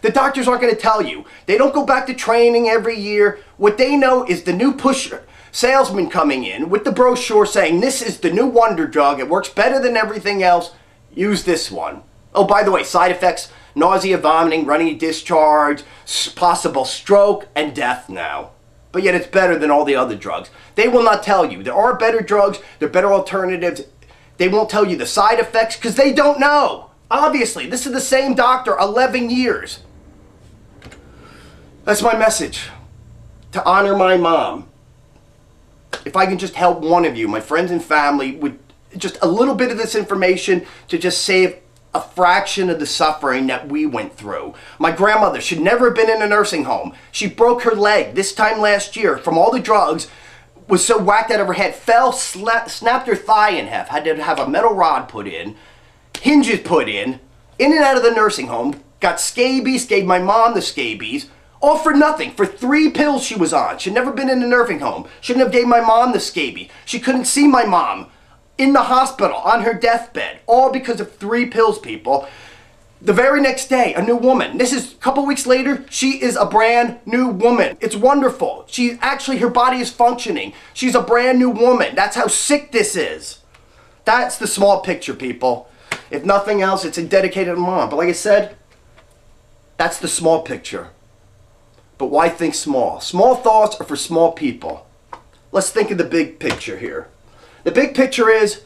The doctors aren't going to tell you. They don't go back to training every year. What they know is the new pusher salesman coming in with the brochure saying this is the new wonder drug. It works better than everything else. Use this one. Oh, by the way, side effects, nausea, vomiting, runny discharge, possible stroke, and death now. But yet it's better than all the other drugs. They will not tell you. There are better drugs. There are better alternatives. They won't tell you the side effects because they don't know. Obviously, this is the same doctor 11 years. That's my message. To honor my mom. If I can just help one of you, my friends and family, with just a little bit of this information to just save a fraction of the suffering that we went through. My grandmother should never have been in a nursing home. She broke her leg this time last year from all the drugs, was so whacked out of her head, fell, snapped her thigh in half, had to have a metal rod put in, hinges put in and out of the nursing home, got scabies, gave my mom the scabies, all for nothing, for 3 pills she was on. She'd never been in a nursing home. Shouldn't have gave my mom the scabies. She couldn't see my mom in the hospital on her deathbed, all because of 3 pills, people. The very next day, a new woman. This is a couple weeks later, she is a brand new woman. It's wonderful. Her body is functioning. She's a brand new woman. That's how sick this is. That's the small picture, people. If nothing else, it's dedicated to mom. But like I said, that's the small picture. But why think small? Small thoughts are for small people. Let's think of the big picture here. The big picture is,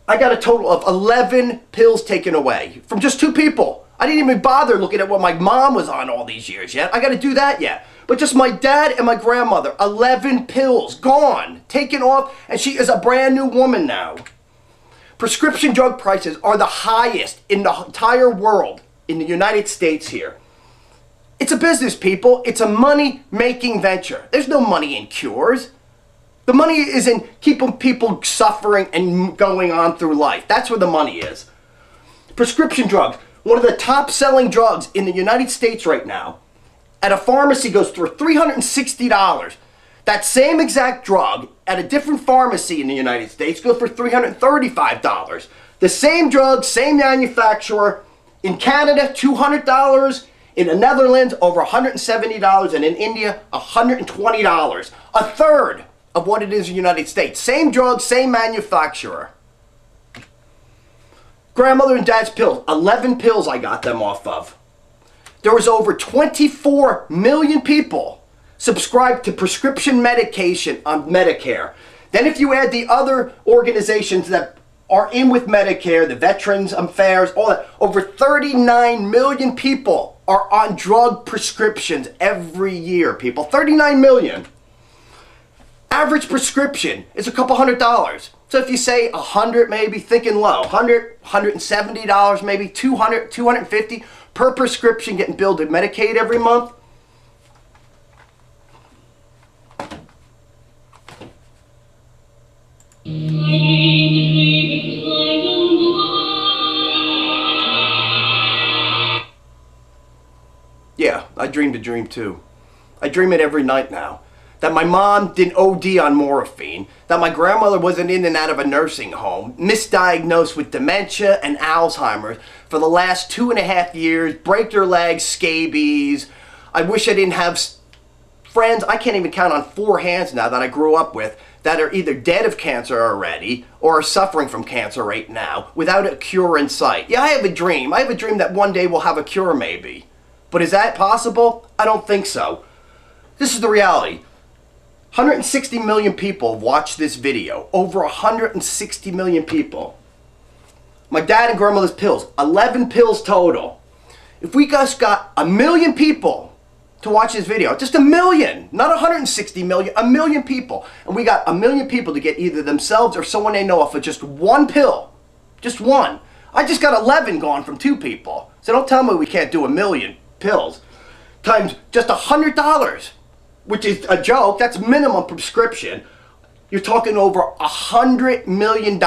I got a total of 11 pills taken away from just 2 people. I didn't even bother looking at what my mom was on all these years yet. I got to do that yet. But just my dad and my grandmother, 11 pills gone, taken off, and she is a brand new woman now. Prescription drug prices are the highest in the entire world, in the United States here. It's a business, people. It's a money-making venture. There's no money in cures. The money is in keeping people suffering and going on through life. That's where the money is. Prescription drugs, one of the top-selling drugs in the United States right now, at a pharmacy goes for $360. That same exact drug at a different pharmacy in the United States goes for $335. The same drug, same manufacturer. In Canada, $200. In the Netherlands, over $170. And in India, $120. A third of what it is in the United States. Same drug, same manufacturer. Grandmother and dad's pills. 11 pills I got them off of. There was over 24 million people subscribed to prescription medication on Medicare. Then if you add the other organizations that are in with Medicare, the Veterans Affairs, all that, over 39 million people are on drug prescriptions every year, people. 39 million. Average prescription is a couple $100. So if you say 100, maybe thinking low, 100, $170, maybe 200, 250 per prescription getting billed to Medicaid every month. Yeah, I dreamed a dream too. I dream it every night now. That my mom didn't OD on morphine, that my grandmother wasn't in and out of a nursing home, misdiagnosed with dementia and Alzheimer's for the last 2.5 years, break their legs, scabies. I wish I didn't have friends, I can't even count on 4 hands now that I grew up with, that are either dead of cancer already or are suffering from cancer right now without a cure in sight. Yeah, I have a dream. I have a dream that one day we'll have a cure maybe. But is that possible? I don't think so. This is the reality. 160 million people have watched this video. Over 160 million people. My dad and grandmother's pills. 11 pills total. If we just got 1 million people to watch this video, just 1 million, not 160 million, 1 million people, and we got 1 million people to get either themselves or someone they know off of just 1 pill. Just 1. I just got 11 gone from 2 people. So don't tell me we can't do 1 million pills. Times just $100. Which is a joke. That's minimum prescription. You're talking over $100 million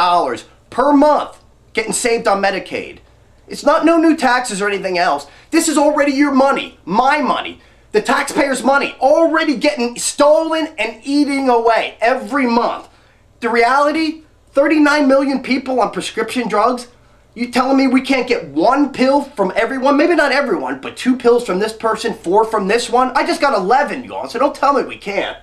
per month getting saved on Medicaid. It's not no new taxes or anything else. This is already your money, my money, the taxpayers' money, already getting stolen and eating away every month. The reality, 39 million people on prescription drugs, You telling me we can't get one pill from everyone? Maybe not everyone, but 2 pills from this person, 4 from this one. I just got 11, y'all, so don't tell me we can't.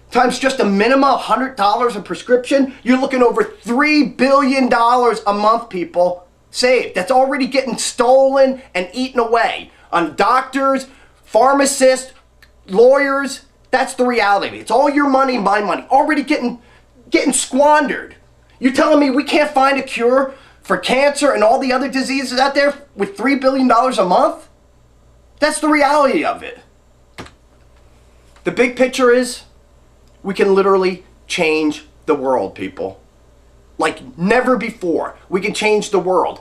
Times just a minimum $100 a prescription, you're looking over $3 billion a month, people, saved. That's already getting stolen and eaten away on doctors, pharmacists, lawyers. That's the reality. It's all your money, my money, already getting squandered. You're telling me we can't find a cure for cancer and all the other diseases out there with $3 billion a month? That's the reality of it. The big picture is we can literally change the world, people. Like never before. We can change the world.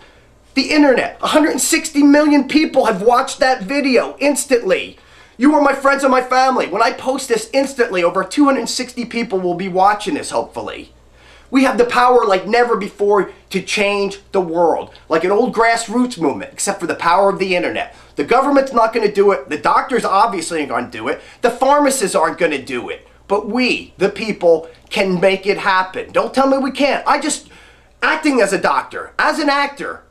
The internet, 160 million people have watched that video instantly. You are my friends and my family. When I post this instantly, over 260 people will be watching this, hopefully. We have the power like never before to change the world. Like an old grassroots movement, except for the power of the internet. The government's not going to do it. The doctors obviously aren't going to do it. The pharmacists aren't going to do it. But we, the people, can make it happen. Don't tell me we can't. Acting as a doctor, as an actor,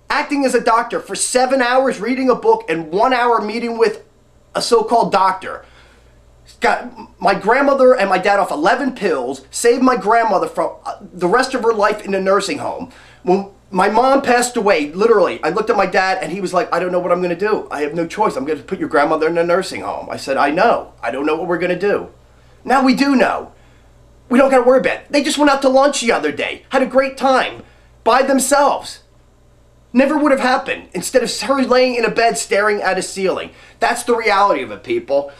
acting as a doctor for 7 hours reading a book and 1 hour meeting with a so-called doctor. Got my grandmother and my dad off 11 pills, saved my grandmother from the rest of her life in a nursing home. When my mom passed away, literally, I looked at my dad and he was like, I don't know what I'm going to do. I have no choice. I'm going to put your grandmother in a nursing home. I said, I know. I don't know what we're going to do. Now we do know. We don't got to worry about it. They just went out to lunch the other day. Had a great time. By themselves. Never would have happened. Instead of her laying in a bed staring at a ceiling. That's the reality of it, people.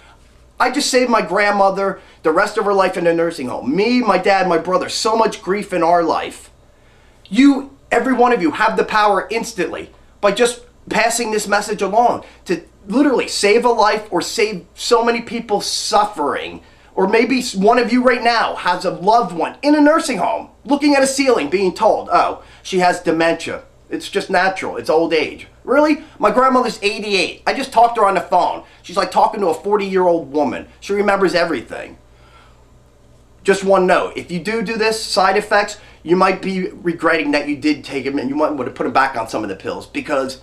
I just saved my grandmother the rest of her life in a nursing home. Me, my dad, my brother. So much grief in our life. You, every one of you, have the power instantly by just passing this message along to literally save a life or save so many people suffering. Or maybe one of you right now has a loved one in a nursing home, looking at a ceiling, being told, oh, she has dementia. It's just natural. It's old age. Really? My grandmother's 88. I just talked to her on the phone. She's like talking to a 40-year-old woman. She remembers everything. Just one note. If you do this, side effects, you might be regretting that you did take them and you might want to put them back on some of the pills. Because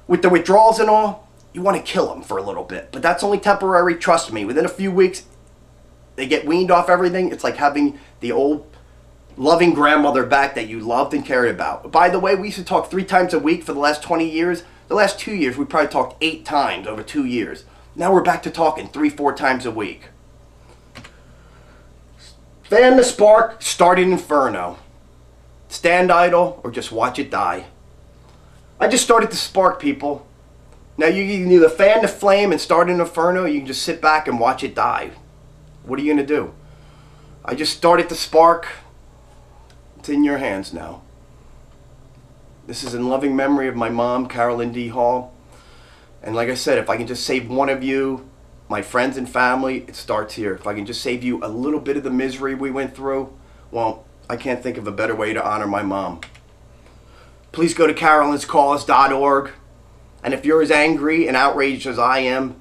with the withdrawals and all, you want to kill them for a little bit. But that's only temporary. Trust me. Within a few weeks, they get weaned off everything. It's like having the old loving grandmother back that you loved and cared about. By the way, we used to talk 3 times a week for the last 20 years. The last 2 years, we probably talked 8 times over 2 years. Now we're back to talking 3-4 times a week. Fan the spark, start an inferno. Stand idle or just watch it die. I just started the spark, people. Now you can either fan the flame and start an inferno, or you can just sit back and watch it die. What are you going to do? I just started the spark. It's in your hands now. This is in loving memory of my mom, Carolyn D. Hall. And like I said, if I can just save one of you, my friends and family, it starts here. If I can just save you a little bit of the misery we went through, well, I can't think of a better way to honor my mom. Please go to carolynscause.org. And if you're as angry and outraged as I am,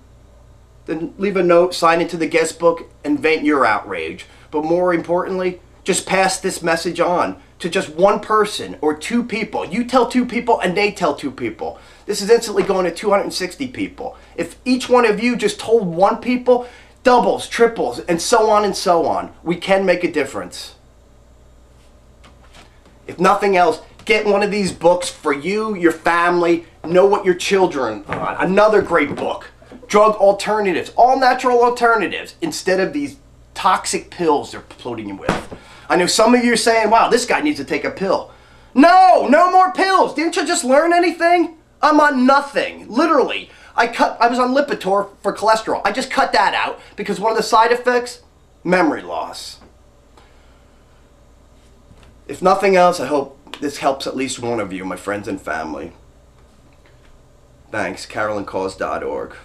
then leave a note, sign into the guest book, and vent your outrage. But more importantly, just pass this message on to just one person or 2 people. You tell 2 people and they tell 2 people. This is instantly going to 260 people. If each one of you just told 1 people, doubles, triples, and so on, we can make a difference. If nothing else, get one of these books for you, your family, know what your children are. Another great book. Drug alternatives, all natural alternatives, instead of these toxic pills they're floating you with. I know some of you are saying, wow, this guy needs to take a pill. No, no more pills. Didn't you just learn anything? I'm on nothing, literally. I was on Lipitor for cholesterol. I just cut that out because one of the side effects, memory loss. If nothing else, I hope this helps at least one of you, my friends and family. Thanks, carolynscause.org.